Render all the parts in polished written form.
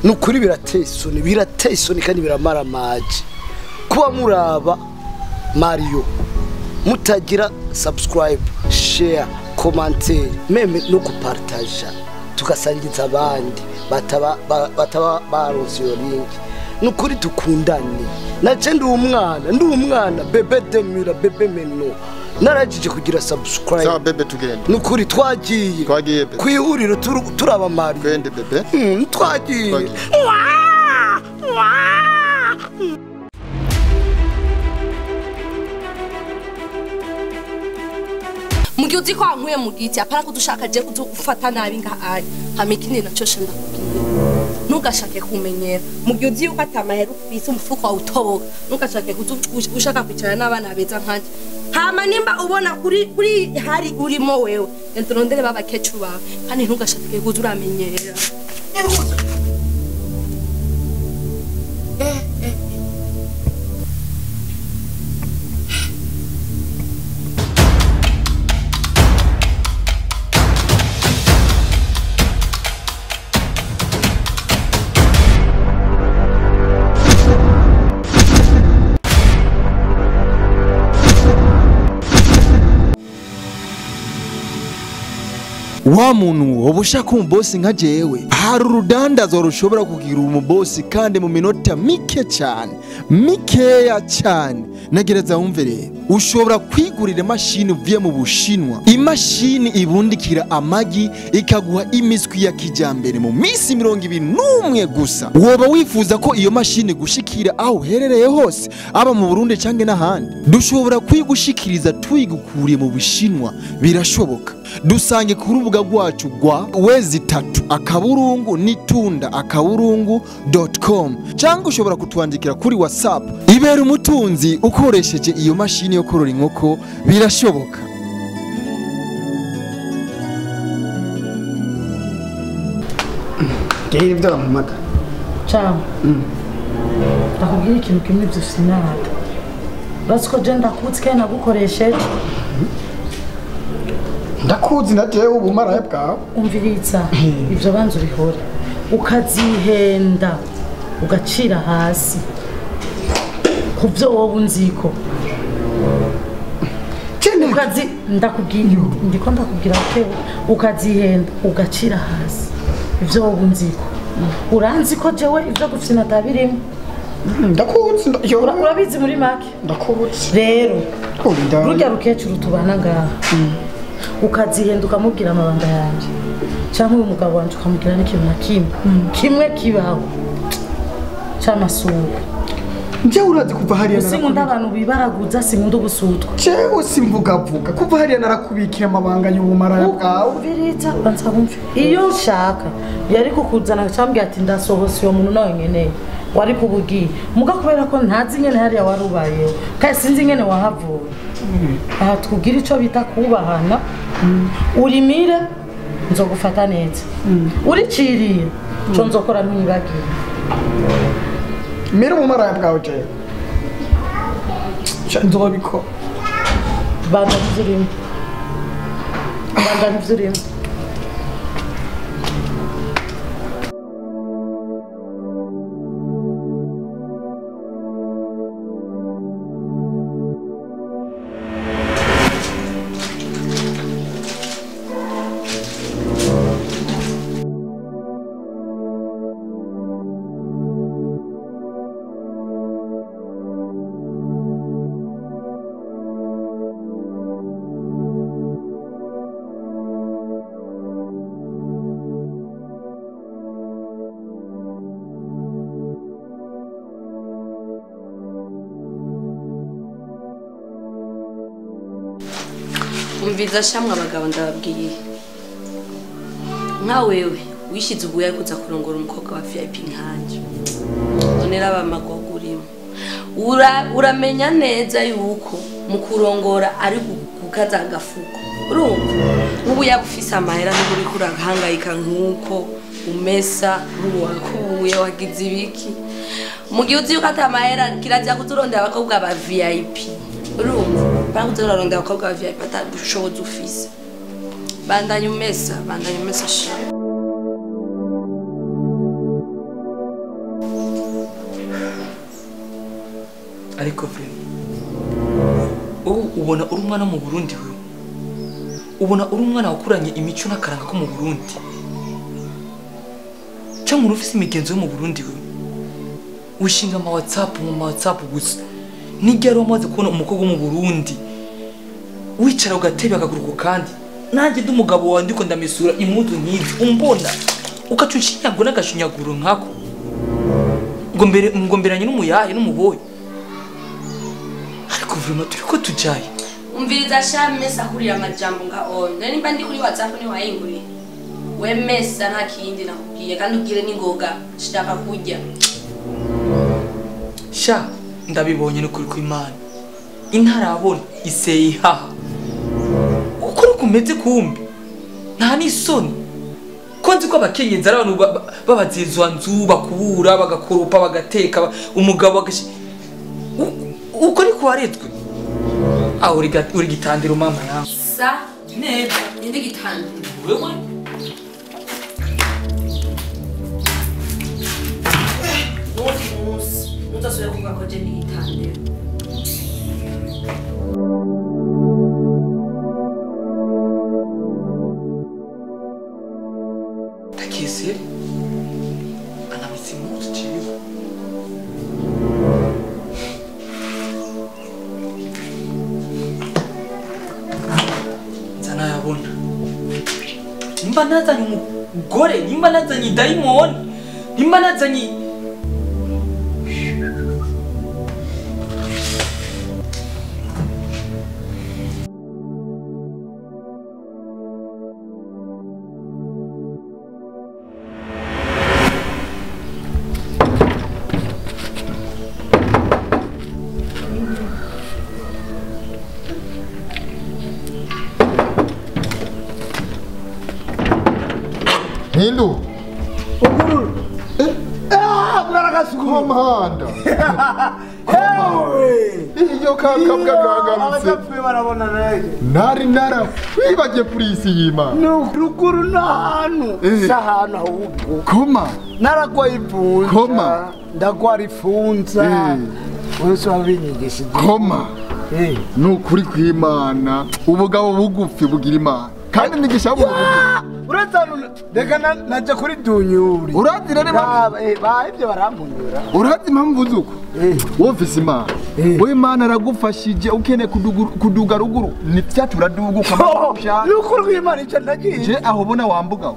nukuri birateye isoni kandi biramara amaji kuba muraba Mario mutagira subscribe share commentaire meme no kupartager tugasangiza abandi bataba baronse iyo link nukuri tukundane naje ndi umwana bebe demira bebe meno narajije kugira subscribe sawa bebe tugende nukuri twagiye kwihuriro turaba Mario twende bebe twagiye mugihe uzi ko wankuye mu giti apara kudushaka je kuzufata nabi ngahaye hamikini naco shenda kugira ntugashake kumenyera mugihe uzi yuko atamahera ufise umufuko wa utoboka ntugashake kushaka kwicara n'abana beza nkanje hama nimba ubona kuri hari urimo wewe turondere baba kecu bawe kandi ntugashake kuzuramenyera wa muntu ubushaka umubosi nka jewe hari urudandazwa rushobora kugira umubosi kandi mu minota mikeya cyane nagereza wumve rero ushobora kwigurira imashini uvuye mu Bushinwa imashini ibundikira amagi ikaguha imiswi ya kijambere mu minsi 21 gusa woba wifuza ko iyo mashini gushikira aho uherereye hose aba mu Burundi canke n'ahandi dushobora kwigushikiriza twigukuriye mu Bushinwa birashoboka dusange ku rubuga rwacu rwa wezi3 akaburungu nitunda akaburungu.com cyangwa ushobora kutwandikira kuri WhatsApp ibera umutunzi ukoresheje iyo mashini yo korora inkoko birashoboka Geye ibyo amamaka cyangwa ndakubwira ikintu kimwe byose nada basiko je ndakutse nagukoresheje ndakuzi natewe ubumara bwawe umviritsa ivyo banzu bihore ukazihenda ugacira hasi kuvyo wowe unziko ukazi ndakubwira ndiko ndakubwira ko ukazihenda ugacira hasi ivyo wowe unziko uranzi ko jewe ivyo gufina tabirimo ndakuzi urabizi muri make ndakuzi rero rujya rukecuru tubana ngaha ukazihenda ukamubwira amabanga yanje cyangwa uyu mugabo wanje ukamubwira n'ikintu na kimwe kibaho cy'amasura nje urazi kuva hariya sinkunda abantu bibaraguza sinkunda ubusutwa jewe simvugavuga kuva hariya narakubikira amabanga y'ubumara bwawe ubirita bansabumve iyo nshaka yari kukuzana cyambye ati ndasohose uwo muntu nawe nkeneye wari kubugiye muga kubera ko ntazi nyene hariya warubayeho kandi sinzi nyene wahavuye aha twugira ico bita kubahana urimire nzogufata neza uriciriye cyo nzokora ntibagiye mera umumara bwawe je nzobikora banda nzurimo umviza shamwe abagabo ndababwiye nka wewe wishize ubuye kuza kurongora umukobwa wa VIP nkanje onera abamagogo urimo uramenya neza yuko mu kurongora ari gukaza agafuko urumva ubu yagufise amahera n'uri kurahangayika nkuko umesa ruwakuye wagize ibiki mu gihe uzi yuko atamahera kirazya kuzurondera abakobwa ba VIP urumva bangu turarondera abakobwa ba VIP atabushobozi ufise bandanya umesa sha ariko vrema ubona uri umwana mu Burundi we ubona uri umwana wakuranye imico n'akaranga ko mu Burundi cyangwa ufise imigenzo yo mu Burundi we wishinga ama WhatsApp gusa nigero amaze kubona umukobwa mu Burundi wicara ugatebe akaguruko kandi nanjye ndumugabo wawe ndiko ndamisura imudu nkizi umbona ukacucinyagwa n'agashinyaguro nkako ngo mberanye n'umuyaye n'umuboye ariko vrema turiko tujaye umviriza sha mesa kuri amajambo nga on nimba ndi kuri WhatsApp ni wayinguriye we mesa nta kindi nakubwiye kandi ugire n'ingoga shaka kurya sha ndabibonye no kuri kw'Imana intarabona iseye haha ukuri kumeze kumbi nta nisoni konzi ko abakenyezi ari abantu babazizwa nzu bakubura bagakoropa bagateka umugabo uko ni kuwaretswe aho uri gitandiro mama yawe sa neza ndi gitandiro wewe Utasubira kuvuga ko je ndi gitandiro takisiri anamisimu chiyo nzana yabona nimba nazanye umugore nimba nazanye daimoni nimba nazanye Hindu. Uguru. Mwaragasuku Komanda. Iyo kakabwa gagarutse. Abapfuye barabona naye. Nara. Wibagiye polisi yima. Nukuru nahanu. Sahana ahubwo. Koma. Naragwa ifunza. Koma. Ndagwara ifunza. Wese wabinyigisha. Koma. Nukuri kw'Imana. Ubugabo bugufi bugira Imana. Kandi ndigisha bugufi. Uratanu deka naje kuri dunyuri. Urazira ne ibyo barampundura. Urazi impamvu zuko? Wofise Imana. We Imana aragufashije ukene kuduga ruguru. Ni byatura duguka amasha. Nukuri kw'Imana icyo ndagiye. Je aho bona wambuga.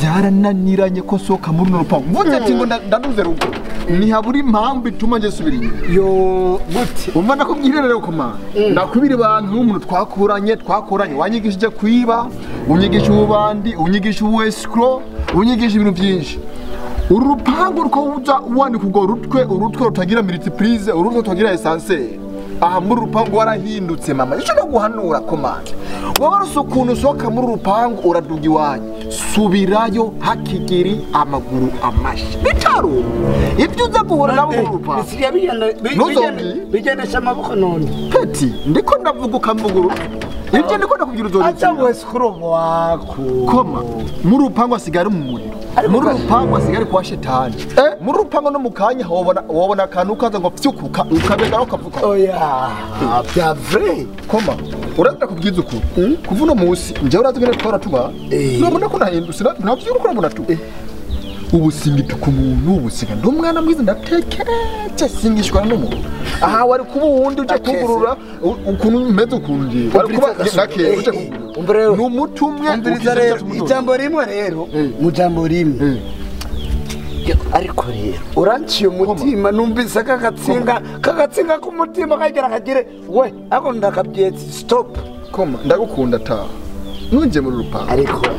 Byarananiranye ko soka muri rupango. Mvuze ati ngo ndaduze ruguru. Ni haburi impamvu ituma nje subira inyuma. Yo buti. Umva nakubwirere ko Mana. Nakubiri abantu n'umuntu twakuranye wanyigishije kwiba, unyigisha ubandi, unyigisha uwescro, unyigisha ibintu byinshi. Urupango ruko uza uwandika ugo urutwe rutagira multiprise, urutwe rutagira essence. Aha muri rupango warahindutse mama. Ico no guhanura Komanda. Wabaruse ukuntu soka muri rupango uraduga iwanyu. Subirayo hakigiri amaguru amashi. Bitaro. Ibyo uza guhura nabo mu rupango. Bisigaye bigendesha amaboko none. Peti, ndiko ndavuga ukamvuguru. Ibyo ndiko ndakubwira uzori. Acha wescro wako. Koma. Muri rupango asigara mu muriro. Muri rupango asigara kwa shetani. Muri rupango no mukanya wabona kantu kaza ngo pyukuka ukabegara ukavuka. Oya. Bya vrai. Koma. Uraza kubwiza uko. Kuvuno musi nje uraza bene twara tuba. Nabona ko nahindutse navyo uko urabona tu. Ubusingita ku muntu ubusiga ndumwana mwiza ndatekereje singishwa n'umuntu. Aha wari kuba wundi uje kugurura ukuntu meze ukundi. Wari kuba nake uje kugurura. Numutumwe ijambo rimwe rero mu jambo rimwe. Ariko rero uranciye umutima numvise kagatsinga ku mutima kagera kagire we ako ndakabyetse stop. Koma ndagukunda ta. Nunje muri rupango.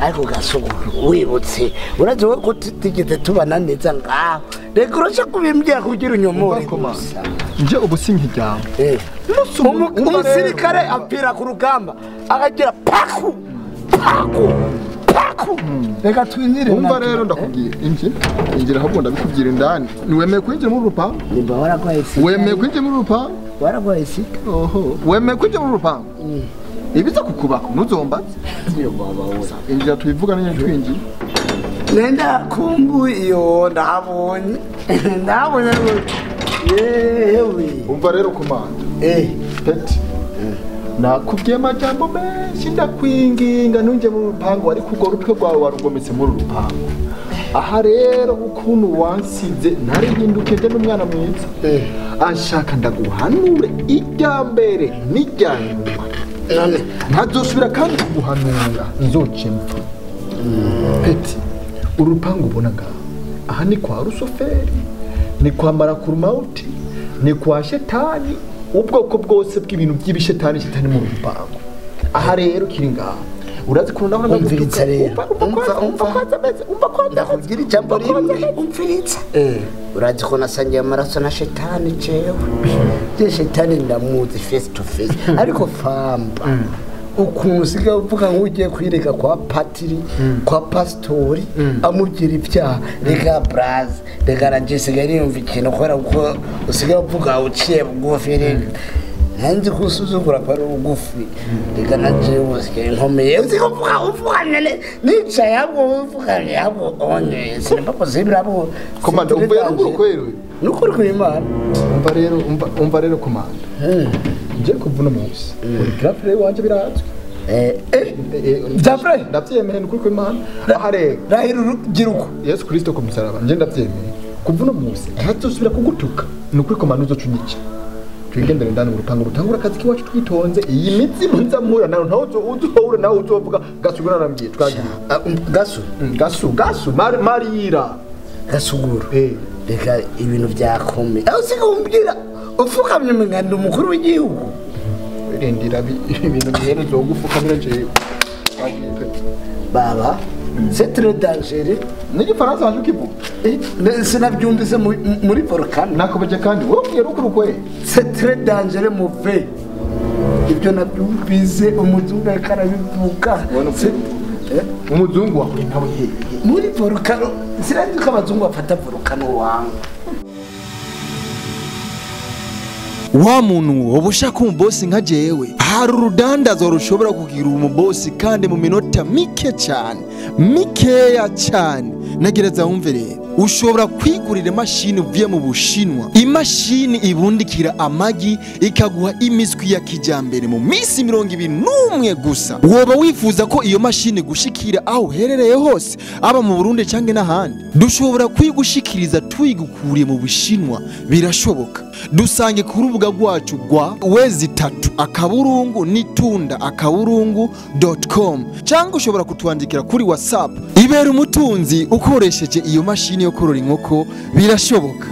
Ariko gasogoro wibutse uraje we kutigeze tubana neza ngaho. Reka uraje kubimbya kugira unyomore. Nje ubusinkijya. Umusirikare apira ku rugamba akagira paku. Reka twinjire. Umva rero ndakubwira injira ahubwo ndabikubwira indani. Niwemeye kwinjira muri rupango? Nimba waragwaye sika. Wemeye kwinjira muri rupango? Waragwaye sika. Oho. Wemeye kwinjira muri rupango? Ibiza kukubaka ntuzomba. Injira tubivuga nanye twinjira. Nenda kumbu iyo ndabonye. yewe umva rero Komanda peti nakubwiye amajambo menshi ndakwinginga ntunge mu rupangu ariko urwo rutwe rwawe warugometse muri rupangu aha rero ukuntu wansize narihinduke nde n'umwana mwiza ashaka ndaguhanure irya mbere n'irya nyuma none ntazosubira kandi kuguhanura nzoce mpfa peti urupangu ubona ngaho aha ni kwa rusoferi ni kwa marakurumawuti ni kwa shetani ubwoko bwose bw'ibintu by'ibishetani shitani mu rupangu aha rero kiri ngaho urazi kuntu naho umviritsa rero umva ndakubwira ijambo rimwe umviritsa urazi ko nasangiye amaraso na shetani jewe je shetani ndamuzi face to face ariko Famba ukuntu usigaye uvuga nk'ugiye kwirega kwa patiri kwa pasitori amubwira ibyaha reka braze reka ragisigaye niyumva ikintu kubera kuko usigaye uvuga uciye bugufi reka hanze kusuzugura kwa rugufi reka naje usigaye nkomeye uvuga nene nicaye ahubwo uvuga ahubwo onye sinapako zibirabo Komanda umva rero kwero nukuri kw'Imana umva rero Komanda ngiye kuvuna munsi uri grafre wanje birazwe Jafre ndavyemeye nukuri kw'Imana aha rero rahira giruko Yesu Kristo ku musaraba nje ndavyemeye kuvuna munsi ntazosubira kugutuka nukuri Komanda uzocunyiki twigendere ndani mu rupangu rutangura akazi kiwacu twitonze iyi mitsi mpuzamura nawe uzohura nawe uzovuga gasugura nambiye twagiye gasu marira gasuguru reka ibintu byakomeye aho sikumbwira ufukamye umuganda umukuru w'igihugu rendira ibintu byera zo gufukamira je baba c'est très dangereux ni Faransa waje kivuga sinabyumvise muri volcano nakobeje kandi wowe ukuri c'est très dangereux mauvais ibyo nabyumvise umuzungu akarabivuga umuzungu wawe nawe muri volcano sinazi ko abazungu bafata volcano wangu wa muntu wowe ushaka umubosi nka jewe hari urudandazwa rushobora kugira umubosi kandi mu minota mikeya cyane nagereza wumve rero ushobora kwigurira imashini uvuye mu Bushinwa imashini ibundikira amagi ikaguha imiswi ya kijambere mu minsi 21 gusa woba wifuza ko iyo mashini gushikira aho uherereye hose aba mu Burundi canke n'ahandi dushobora kwigushikiriza twigukuriye mu Bushinwa birashoboka dusange ku rubuga rwacu rwa wezi3akaburungu.com cyangwa ushobora kutwandikira kuri WhatsApp ibera umutunzi ukoresheje iyo mashini yo korora inkoko birashoboka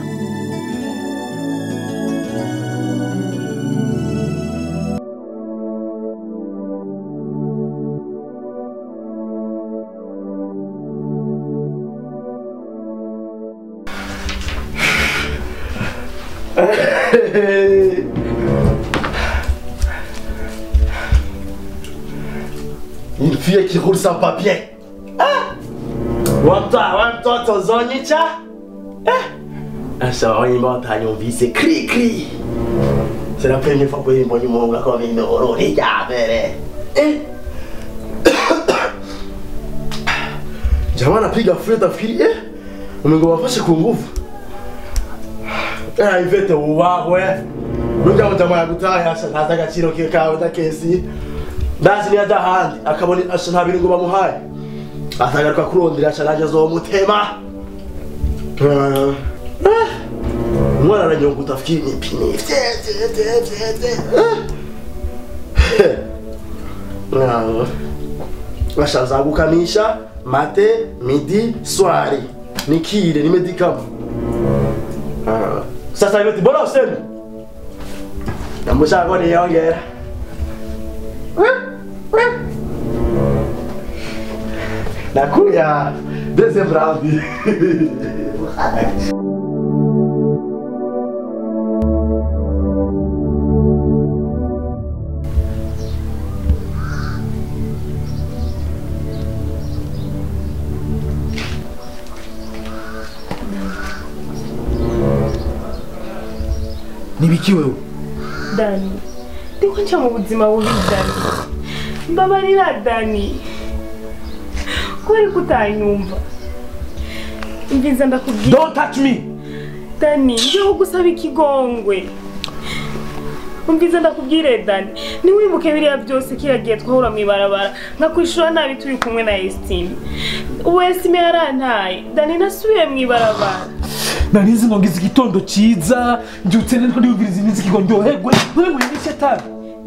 Une fille qui roule sans papier. Ah! Toi, ton zonicha? Ah! Ça, on y montagne, on vit, c'est cri. C'est la première fois que je vois mon gars comme une oro, regarde, Jamaa anapiga fleta fikiri umengoma fashe kwa nguvu. Ivete uwawe. Nujya jamaa gutaha ashaka agaciro ke kawe takesi. Ndazi ni adahandi akaboni ashana bintu ngo bamuhaye. Atagaruka kurondera ashanaje zo mutema. Mwana aranyonga utafikiri ni pini. Bashaza gukamisha mate, midi, soirée. Nikire ni medicament. Sasa hivi bora useme. Namusha ngoni yongera. Nakuya deuxième round. Nibiki wewe? Dani. Ndiko nca mu buzima bubi Dani. Mbabarira Dani. Kwari kutanyumva. Imviza ndakubwira. Don't touch me. Dani ngiye gusaba ikigongwe umvize ndakubwire Dani niwibuke biriya byose kiragiye twahura mwibarabara nkakwishura nabi turi kumwe na Estime ubu Estime yarantaye Dani nasubiye mwibarabara narizi ngo ngize igitondo ciza njutse niko ndiyumviriza imiziki ngo ndyoherwe none ngo ni shetani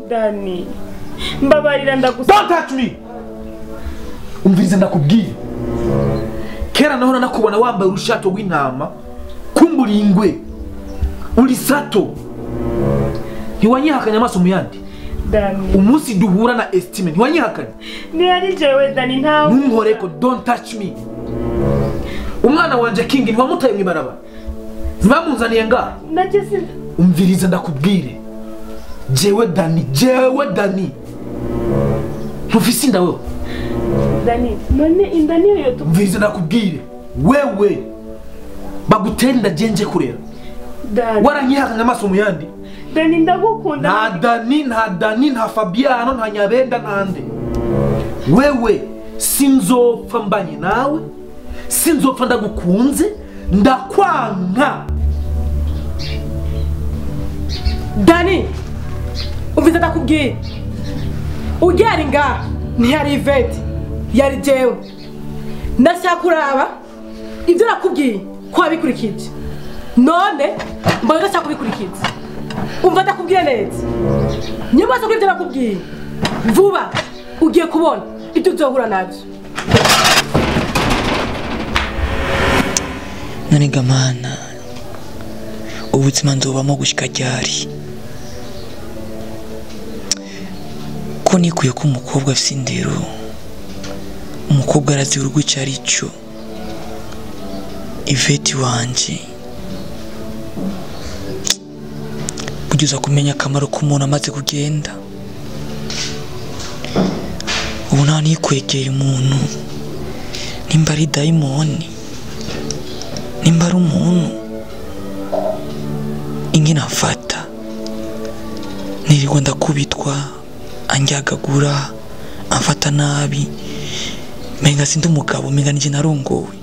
Dani mbabarira ndagusaba don't touch me umviriza ndakubwire kera nahora nakubona wambaye urushato rw'intama kumburingwe uri sato ntiwanyihakanye amaso mu yandi Dani umunsi duhura na Estime ntiwanyihakanye ni ari jewe Dani ntawe ntumhoreko don't touch me umwana wanje King ntiwamutaye mwibarabara ntibamunzaniye ngaha nageze umviriza ndakubwire jewe Dani ntufise inda wewe Dani none inda niyo yoto umviriza ndakubwire wewe bagutera inda jenje kurera Dani waranyihakanye amaso mu yandi Dani ndagukunda nta Dani nta Fabiano nta Nyabenda nande wewe sinzopfa mbanye nawe sinzopfa ndagukunze ndakwanga Dani umvize ndakubwiye ugera ngaha ntiyari Ivete yari jewe ndashaka kuraba ibyo nakubwiye ko wabikurikije none mbona ndashaka kubikurikiza umva ndakubwiye neza nyuma zo kwibyo nakubwiye vuba ugiye kubona ibyo uzohura nabyo none gamana ubuzima nzobamo gushika ryari ko nikuye ko umukobwa afite indero umukobwa arazi urugo icyo ari cyo Ivete wanje kugeza kumenya akamaro k'umuntu amaze kugenda ubu nta nikwegeye umuntu nimba ari dayimoni nimba ari umuntu ingene amfata nirirwa ndakubitwa anjyagagura amfata nabi menga sindi umugabo menga nije narongowe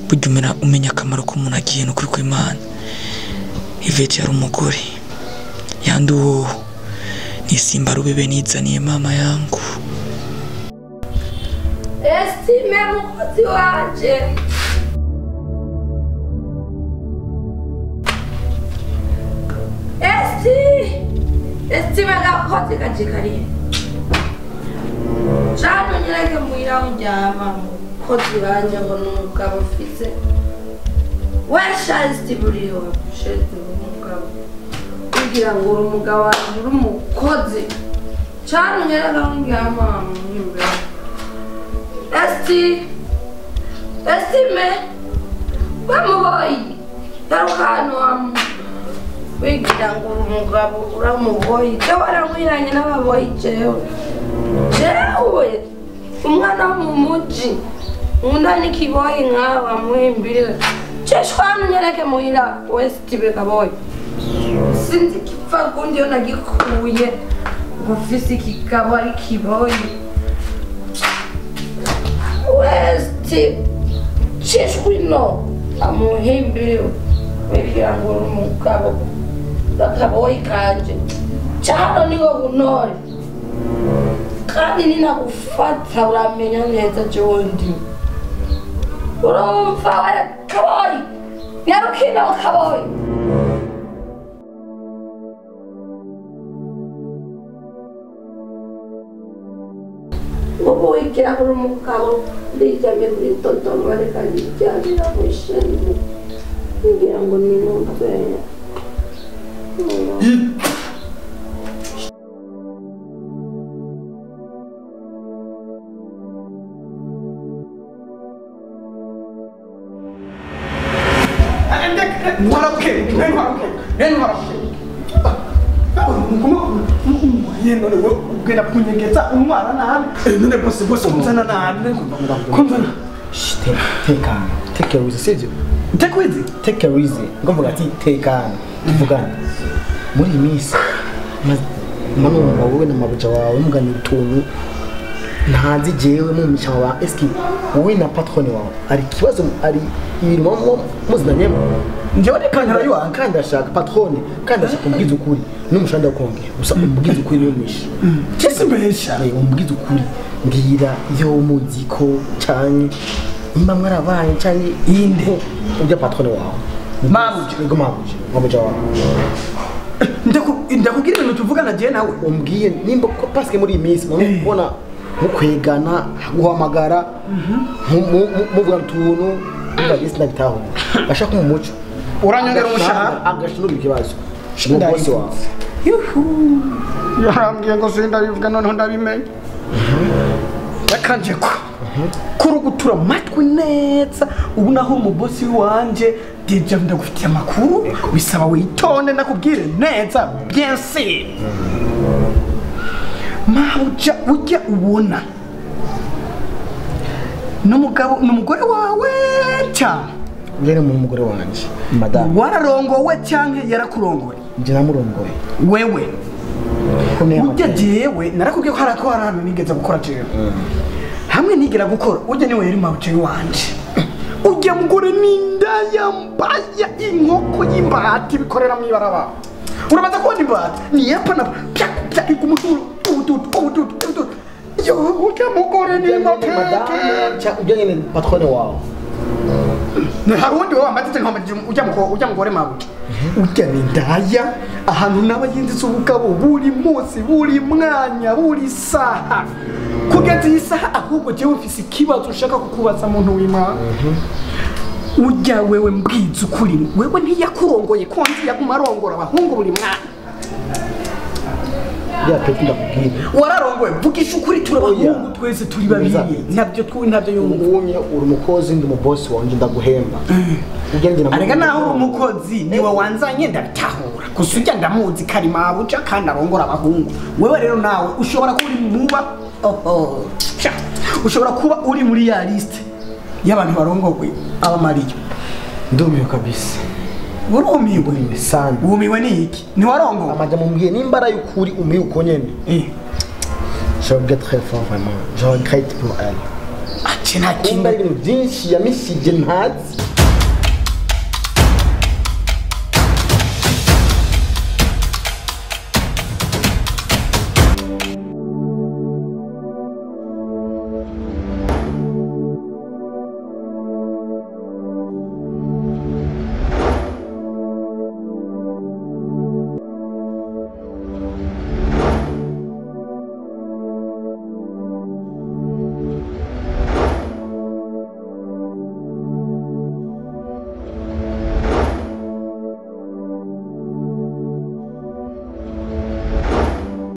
burya umenya akamaro k'umuntu agiye no kuri kw'Imana Ivete yari umugore yandi uwo nisimba rubebe nizaniye mama yangu Estime mukozi wanje Estime gakozi kajikariye Jano nyereke muira unjama mukozi wanje ngo numugabo ufise Wesha Estime uriho shete umugabo kugira ngo umugabo wanje uri umukozi Jano nyereke unjama mwimbe Estime bamuboyi hano wigira ngo umugabo uramuboyi cyo waramwiranye n'ababoyi jewe umwana wo mu muji nkunda n'ikiboyi nk'aba mwimbire ceshwanu nyereke muhira Estime kaboyi sinzi kipfa kundi yo nagikuye ngufise ikigabo ari kiboyi Estime ceshwino amuhimbire wigira ngo umugabo bakaboyi kanje cyano niho bunore kandi ninagufata uramenya neza jondi urumva wala kaboyi yarukina kaboyi ubu wigira ngo umugabo ndijamye kuri Dodoma reka njyabira mwisheni ngira ngo ni mutwe ugenda kunyegeza umwana nabi none bose umuzana nabi kumvana tekana take it easy sivyo take it easy ngovuga ati tekana tuvugana muri iyi minsi mano wowe na mabuja wawe mugana utuntu ntazi jewe mu mishama ba eski wowe na patrone wawe ari kibazo ari ibintu muzinanye njyewe nikantara yo ankanda shaka patrone kandi ashaka umubwiza ukuri n'umushanda ukongera gusa umubwiza ukuri n'umisha cyese mbesha umubwiza ukuri mbwira yo muziko cyane nimba mwarabaye cyane inde ujya patrone wawe mamuje ngo mamuje wamuja wawe ndakubwira ibintu tuvugana je nawe umbwiye nimba parce que muri iyi minsi mubona mukwegana guhamagara muvuga tuntu ndagisi nabitaho bashaka mu muco uranyongera umushahara agashinura ikibazo bosi wawe yarambwiye ngo sindabivuga noneho ndabimenye yakanje ko kurugutura matwi neza ubu naho mu bosi wanje DJ ndagufitiye amakuru bisaba witonde nakubwire neza bien sûr Mauja ujya ubona n'umugore wawe cyane yari mu mugore wanje madame wararongowe cyane yarakurongoye nje namurongoye wewe ujya jewe narakubwiye ko harako harano nigeze gukora jewe hamwe nigera gukora ujya niwe yari mauja wanje ujya mugore n'indaya mbaya inkoko y'imbati bikorera mu ibaraba uramaze kubona imbati ni yapana pya igumuturu yo ujya mugore ni madame cha ujya nyine patrone wawe harundi wowe amatete nkomeje ujya mugore mabuke ujya n'indaya ahantu n'abayinzi ubugabo buri munsi buri mwanya buri saha kugeza iyi saha ahubwo jewe ufise ikibazo ushaka kukubaza muntu w'Imana ujya wewe mbwiza ukuri wewe ntiyakurongoye konzi yaguma arongora abahungu buri mwana ya peti ndakubwira wararongoye vugisha ukuri turabahungu twese turi babiri ntabyo yumvumye uri umukozi ndi mu boss wanje ndaguhemba ugende na arega naho uri umukozi niwe wanzanye ndabitahura gusa ujya ndamuzi kari mabuja kandi arongora abahungu wewe rero nawe ushobora kuba uri muba ushobora kuba uri muri ya liste y'abantu barongorwe abamariyo ndumiwe kabisa urumiwe sana umiwe ni iki ni warongo amaja mumbwiye nimbara y'ukuri umiwe uko nyene je regrette très fort vraiment je regrette pour elle akina kimba ibintu byinshi yamishije ntazi